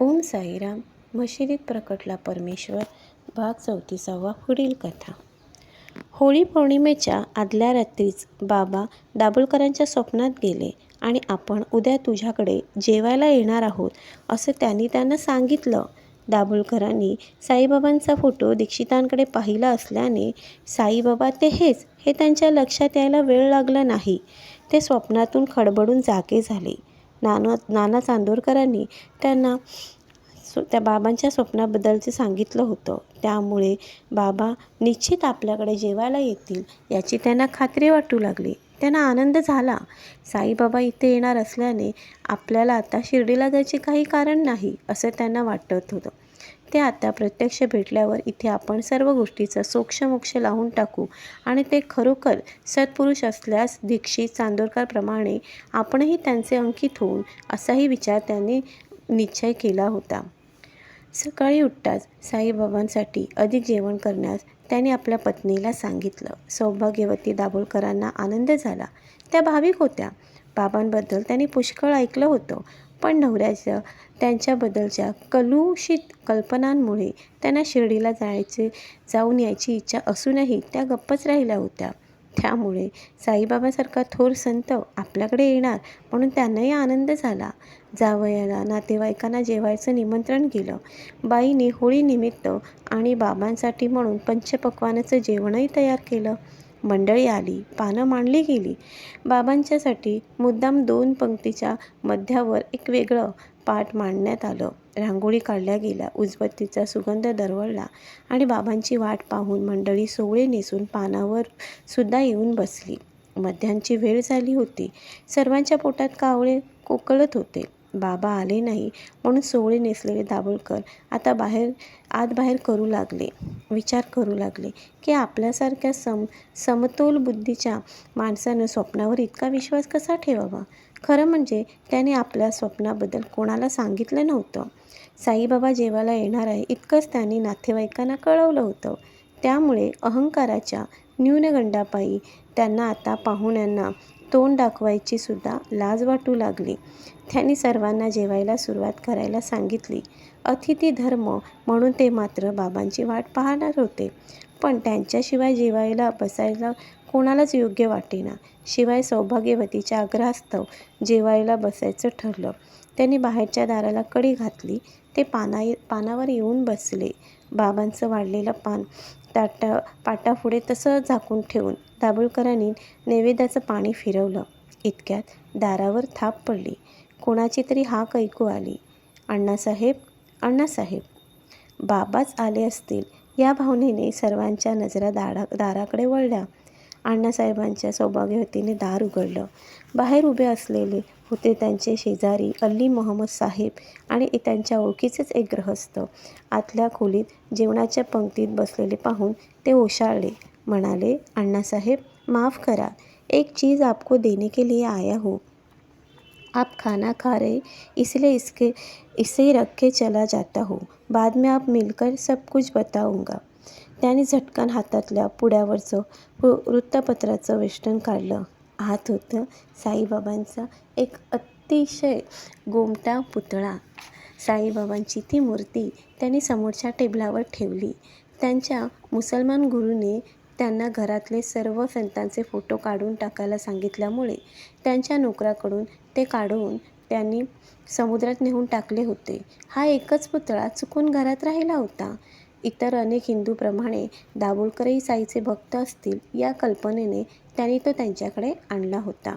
ओम साईराम. मशिदीत प्रकटला परमेश्वर. भाग 34. पुढील कथा. होळी पौर्णिमेच्या आदल्या रात्रीच बाबा दाभोळकरांच्या स्वप्नात गेले आणि आपण उद्या तुझ्याकडे जेवायला येणार आहोत असं त्यांना सांगितलं. दाभोळकरांनी साईबाबांचा फोटो दीक्षितांकडे पाहिला असल्याने साईबाबा ते हेच हे त्यांच्या लक्षात यायला वेळ लागला नाही. ते स्वप्नातून खडबडून जागे झाले. नाना चांदोरकरांनी त्यांना त्या बाबांच्या स्वप्नाबद्दलचे सांगितलं होतं. त्यामुळे बाबा निश्चित आपल्याकडे जेवायला येतील याची त्यांना खात्री वाटू लागली. त्यांना आनंद झाला. साईबाबा इथे येणार असल्याने आपल्याला आता शिर्डीला जायचे काही कारण नाही असं त्यांना वाटत होतं. ते आता प्रत्यक्ष भेटल्यावर इथे आपण सर्व गोष्टीचा सोक्षमोक्ष लावून टाकू आणि ते खरोखर सत्पुरुष असल्यास दीक्षित चांदोरकरप्रमाणे आपणही त्यांचे अंकित होऊन असाही विचार त्यांनी निश्चय केला होता. सकाळी उठताच साईबाबांसाठी अधिक जेवण करण्यास त्यांनी आपल्या पत्नीला सांगितलं. सौभाग्यवती दाभोळकरांना आनंद झाला. त्या भाविक होत्या. बाबांबद्दल त्यांनी पुष्कळ ऐकलं होतं, पण नवऱ्याच्या त्यांच्याबद्दलच्या कलुषित कल्पनांमुळे त्यांना शिर्डीला जाऊन यायची इच्छा असूनही त्या गप्पच राहिल्या होत्या. त्यामुळे साईबाबांसारखा थोर संत आपल्याकडे येणार म्हणून त्यांनाही आनंद झाला. जावयाला नातेवाईकांना जेवायचं निमंत्रण केलं. बाईने होळीनिमित्त आणि बाबांसाठी म्हणून पंचपक्वान्नाचं जेवणही तयार केलं. मंडळी आली, पानं मांडली गेली. बाबांच्यासाठी मुद्दाम 2 पंक्तीच्या मध्यावर एक वेगळं पाट मांडण्यात आलं. रांगोळी काढल्या गेल्या. उदबत्तीचा सुगंध दरवळला आणि बाबांची वाट पाहून मंडळी सोवळे नेसून पानावर सुद्धा येऊन बसली. मध्याह्नाची वेळ झाली होती. सर्वांच्या पोटात कावळे कोकळत होते. बाबा आले नाही म्हणून सोवळे नेसलेले दाभोळकर आता आत बाहेर करू लागले. विचार करू लागले की आपल्यासारख्या समतोल बुद्धीच्या माणसानं स्वप्नावर इतका विश्वास कसा ठेवावा. खरं म्हणजे त्याने आपल्या स्वप्नाबद्दल कोणाला सांगितलं नव्हतं. साईबाबा जेवायला येणार आहे इतकंच त्यांनी नातेवाईकांना कळवलं होतं. त्यामुळे अहंकाराच्या न्यूनगंडापायी त्यांना आता पाहुण्यांना तोंड दाखवायची सुद्धा लाज वाटू लागली. त्यांनी सर्वांना जेवायला सुरुवात करायला सांगितली. अतिथी धर्म म्हणून ते मात्र बाबांची वाट पाहणार होते, पण त्यांच्याशिवाय जेवायला बसायला कोणालाच योग्य वाटेना. शिवाय सौभाग्यवतीच्या आग्रहास्तव जेवायला बसायचं ठरलं. त्यांनी बाहेरच्या दाराला कडी घातली. ते पानावर येऊन बसले. बाबांचं वाढलेलं पान पाटापुढे तसंच झाकून ठेवून दाभोळकरांनी नैवेद्याचं पाणी फिरवलं. इतक्यात दारावर थाप पडली. कोणाची तरी हाक ऐकू आली. अण्णासाहेब, अण्णासाहेब. बाबाच आले असतील या भावनेने सर्वांच्या नजरा दाराकडे वळल्या. अण्णासाहेबांच्या सौभाग्यवतीने दार उघडलं. बाहेर उभे असलेले होते त्यांचे शेजारी अल्ली मोहम्मद साहेब आणि त्यांच्या ओळखीचेच एक गृहस्थ. आतल्या खोलीत जेवणाच्या पंक्तीत बसलेले पाहून ते ओशाळले. म्हणाले, अण्णासाहेब, माफ करा, एक चीज आपको देने के लिए आया हूँ. आप खाना खा रहे इसलिए इसे रख के चला जाता हूँ. बाद में आप मिलकर सब कुछ बताऊंगा. त्याने झटकन हातातल्या पुड्यावरचं वृत्तपत्राचं वेष्टन काढलं. आत होतं साईबाबांचा एक अतिशय गोमटा पुतळा. साईबाबांची ती मूर्ती त्यांनी समोरच्या टेबलावर ठेवली. त्यांच्या मुसलमान गुरूने त्यांना घरातले सर्व संतांचे फोटो काढून टाकायला सांगितल्यामुळे त्यांच्या नोकराकडून ते काढून त्यांनी समुद्रात नेऊन टाकले होते. हा एकच पुतळा चुकून घरात राहिला होता. इतर अनेक हिंदूप्रमाणे दाभोळकरही साईचे भक्त असतील या कल्पनेने त्यांनी तो त्यांच्याकडे आणला होता.